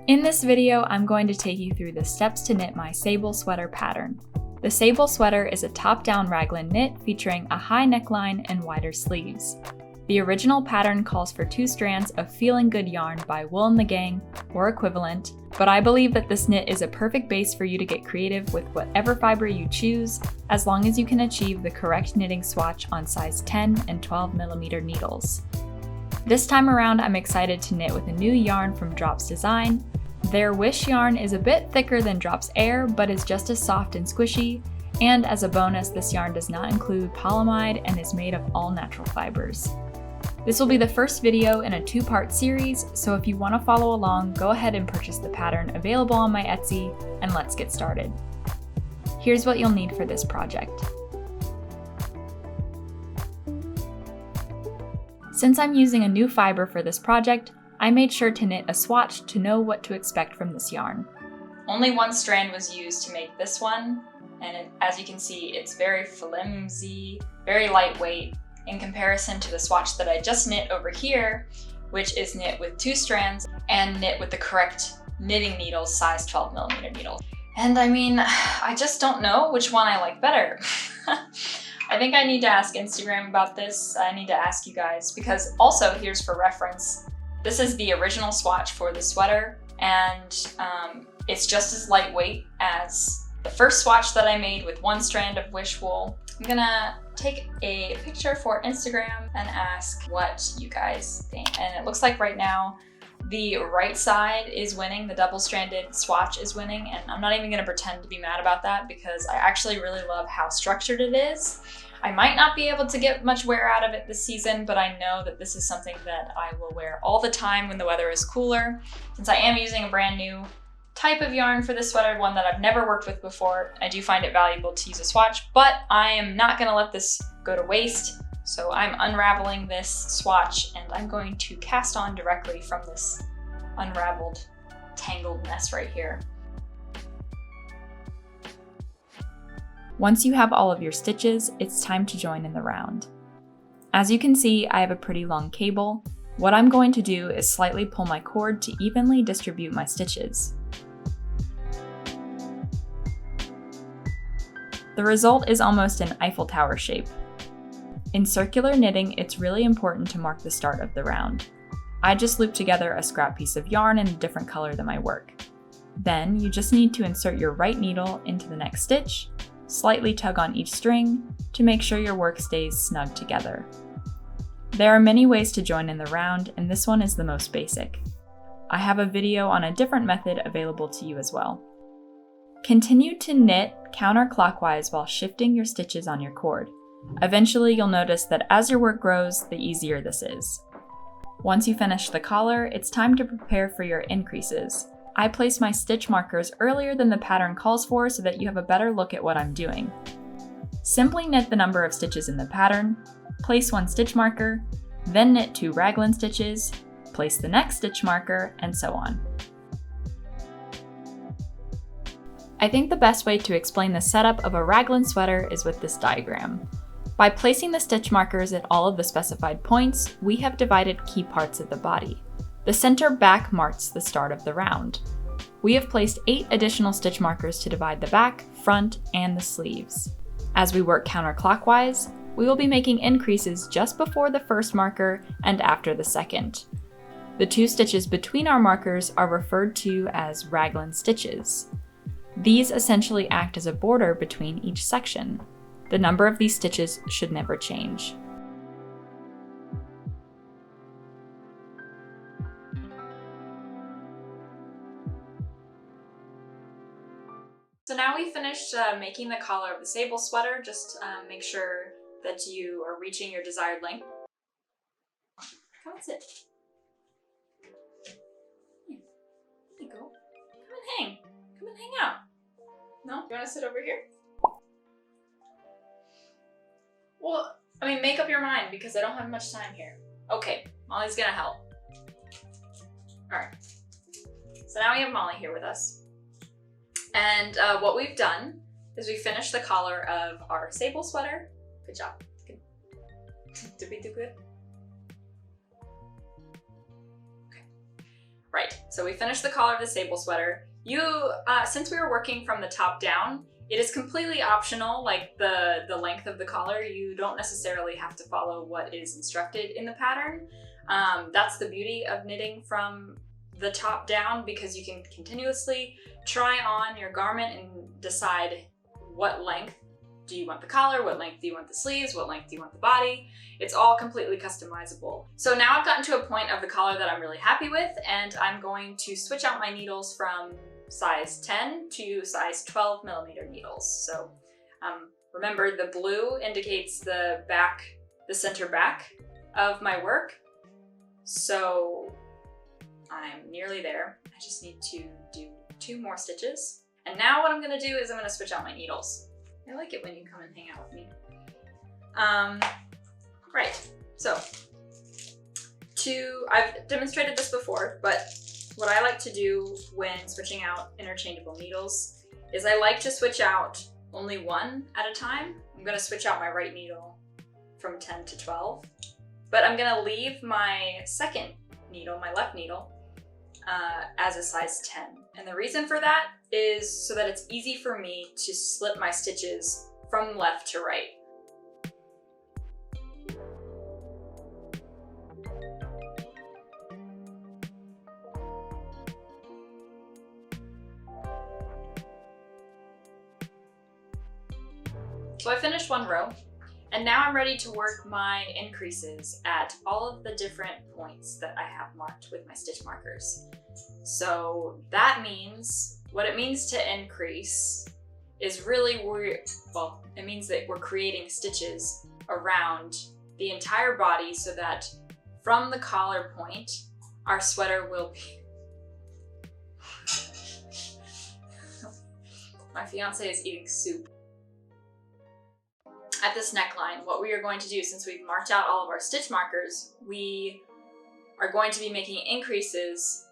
In this video, I'm going to take you through the steps to knit my Sable Sweater pattern. The Sable Sweater is a top-down raglan knit featuring a high neckline and wider sleeves. The original pattern calls for 2 strands of Feeling Good yarn by Wool and the Gang, or equivalent, but I believe that this knit is a perfect base for you to get creative with whatever fiber you choose, as long as you can achieve the correct knitting swatch on size 10 and 12mm needles. This time around, I'm excited to knit with a new yarn from Drops Design. Their Wish yarn is a bit thicker than Drops Air, but is just as soft and squishy, and as a bonus, this yarn does not include polyamide and is made of all natural fibers. This will be the first video in a 2-part series, so if you want to follow along, go ahead and purchase the pattern available on my Etsy, and let's get started. Here's what you'll need for this project. Since I'm using a new fiber for this project, I made sure to knit a swatch to know what to expect from this yarn. Only 1 strand was used to make this one, and as you can see, it's very flimsy, very lightweight in comparison to the swatch that I just knit over here, which is knit with 2 strands and knit with the correct knitting needles, size 12mm needles. And I mean, I just don't know which one I like better. I think I need to ask Instagram about this. I need to ask you guys, because also, here's for reference, this is the original swatch for the sweater, and it's just as lightweight as the first swatch that I made with 1 strand of Wish wool. I'm gonna take a picture for Instagram and ask what you guys think. And it looks like right now the right side is winning, the double-stranded swatch is winning, and I'm not even gonna pretend to be mad about that because I actually really love how structured it is. I might not be able to get much wear out of it this season, but I know that this is something that I will wear all the time when the weather is cooler. Since I am using a brand new type of yarn for this sweater, one that I've never worked with before, I do find it valuable to use a swatch, but I am not gonna let this go to waste. So I'm unraveling this swatch and I'm going to cast on directly from this unraveled, tangled mess right here. Once you have all of your stitches, it's time to join in the round. As you can see, I have a pretty long cable. What I'm going to do is slightly pull my cord to evenly distribute my stitches. The result is almost an Eiffel Tower shape. In circular knitting, it's really important to mark the start of the round. I just looped together a scrap piece of yarn in a different color than my work. Then you just need to insert your right needle into the next stitch, slightly tug on each string to make sure your work stays snug together. There are many ways to join in the round, and this one is the most basic. I have a video on a different method available to you as well. Continue to knit counterclockwise while shifting your stitches on your cord. Eventually, you'll notice that as your work grows, the easier this is. Once you finish the collar, it's time to prepare for your increases. I place my stitch markers earlier than the pattern calls for so that you have a better look at what I'm doing. Simply knit the number of stitches in the pattern, place 1 stitch marker, then knit 2 raglan stitches, place the next stitch marker, and so on. I think the best way to explain the setup of a raglan sweater is with this diagram. By placing the stitch markers at all of the specified points, we have divided key parts of the body. The center back marks the start of the round. We have placed 8 additional stitch markers to divide the back, front, and the sleeves. As we work counterclockwise, we will be making increases just before the first marker and after the second. The 2 stitches between our markers are referred to as raglan stitches. These essentially act as a border between each section. The number of these stitches should never change. So now we finished making the collar of the Sable Sweater. Just make sure that you are reaching your desired length. Come and sit. Here you go. Come and hang. Come and hang out. No? You want to sit over here? Well, I mean, make up your mind because I don't have much time here. Okay, Molly's gonna help. All right. So now we have Molly here with us. And what we've done is we finished the collar of our Sable Sweater. Good job. Good. Did we do good? Right, so we finished the collar of the Sable Sweater. Since we were working from the top down, it is completely optional, like the length of the collar. You don't necessarily have to follow what is instructed in the pattern. That's the beauty of knitting from the top down, because you can continuously try on your garment and decide what length do you want the collar, what length do you want the sleeves, what length do you want the body. It's all completely customizable. So now I've gotten to a point of the collar that I'm really happy with, and I'm going to switch out my needles from size 10 to size 12 millimeter needles. So remember, the blue indicates the center back of my work. So I'm nearly there. I just need to do 2 more stitches. And now what I'm gonna do is I'm gonna switch out my needles. I like it when you come and hang out with me. Right, so I've demonstrated this before, but what I like to do when switching out interchangeable needles is I like to switch out only one at a time. I'm gonna switch out my right needle from 10 to 12, but I'm gonna leave my second needle, my left needle, as a size 10. And the reason for that is so that it's easy for me to slip my stitches from left to right. So I finished one row, and now I'm ready to work my increases at all of the different points that I have marked with my stitch markers. So that means, what it means to increase is really it means that we're creating stitches around the entire body so that from the collar point, our sweater will be... My fiance is eating soup. At this neckline, what we are going to do, since we've marked out all of our stitch markers, we are going to be making increases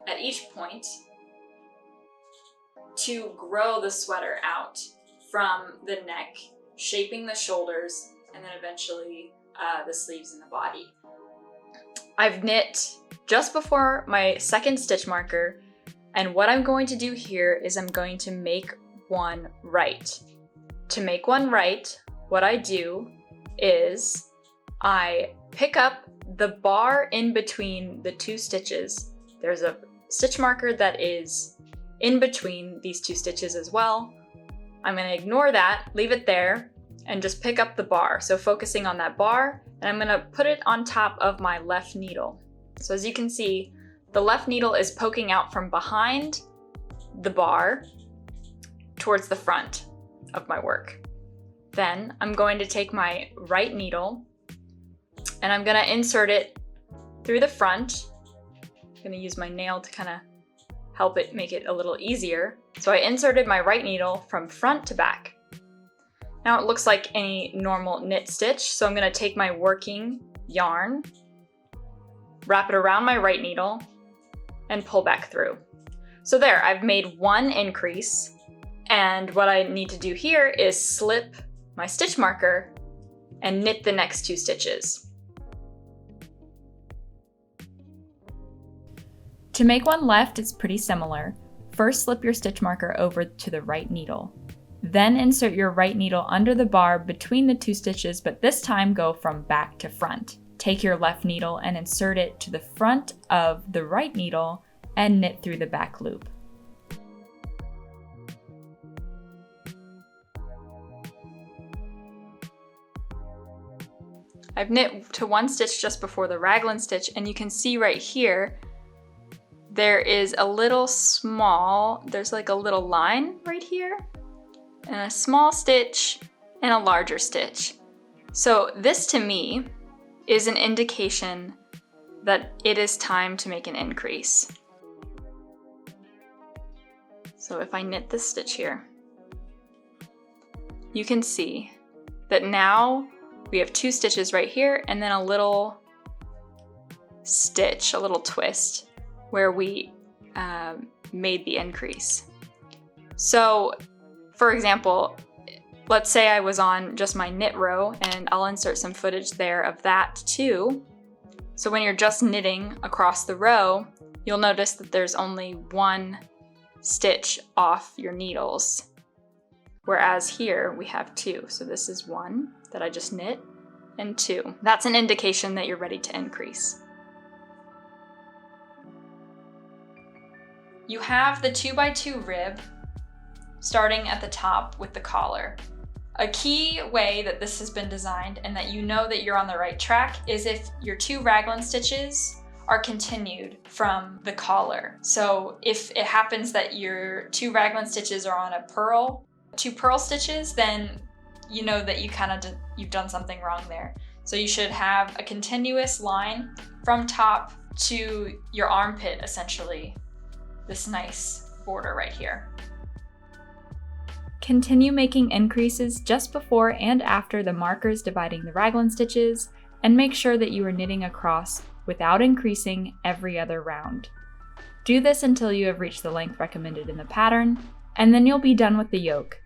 at each point to grow the sweater out from the neck, shaping the shoulders, and then eventually the sleeves and the body. I've knit just before my second stitch marker, and what I'm going to do here is I'm going to make one right. To make one right, what I do is I pick up the bar in between the 2 stitches. There's a stitch marker that is in between these 2 stitches as well. I'm going to ignore that, leave it there, and just pick up the bar. So focusing on that bar, and I'm going to put it on top of my left needle. So as you can see, the left needle is poking out from behind the bar towards the front of my work. Then I'm going to take my right needle and I'm going to insert it through the front. I'm going to use my nail to kind of help it make it a little easier. So I inserted my right needle from front to back. Now it looks like any normal knit stitch, so I'm going to take my working yarn, wrap it around my right needle, and pull back through. So there, I've made one increase, and what I need to do here is slip my stitch marker and knit the next 2 stitches. To make one left, it's pretty similar. First, slip your stitch marker over to the right needle. Then insert your right needle under the bar between the 2 stitches, but this time go from back to front. Take your left needle and insert it to the front of the right needle and knit through the back loop. I've knit to 1 stitch just before the raglan stitch, and you can see right here there is a little there's like a little line right here, and a small stitch and a larger stitch. So this to me is an indication that it is time to make an increase. So if I knit this stitch here, you can see that now we have 2 stitches right here and then a little stitch, a little twist where we made the increase. So for example, let's say I was on just my knit row, and I'll insert some footage there of that too. So when you're just knitting across the row you'll notice that there's only one stitch off your needles. Whereas here we have two. So this is one that I just knit and two. That's an indication that you're ready to increase. You have the 2x2 rib starting at the top with the collar. A key way that this has been designed and that you know that you're on the right track is if your 2 raglan stitches are continued from the collar. So if it happens that your 2 raglan stitches are on a purl, 2 purl stitches, then you know that you've done something wrong there. So you should have a continuous line from top to your armpit, essentially. This nice border right here. Continue making increases just before and after the markers dividing the raglan stitches, and make sure that you are knitting across without increasing every other round. Do this until you have reached the length recommended in the pattern, and then you'll be done with the yoke.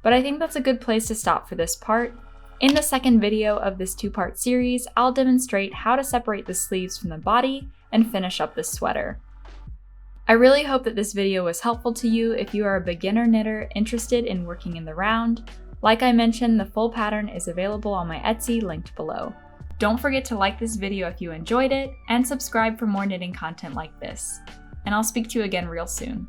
But I think that's a good place to stop for this part. In the second video of this 2-part series, I'll demonstrate how to separate the sleeves from the body and finish up this sweater. I really hope that this video was helpful to you if you are a beginner knitter interested in working in the round. Like I mentioned, the full pattern is available on my Etsy linked below. Don't forget to like this video if you enjoyed it, and subscribe for more knitting content like this. And I'll speak to you again real soon.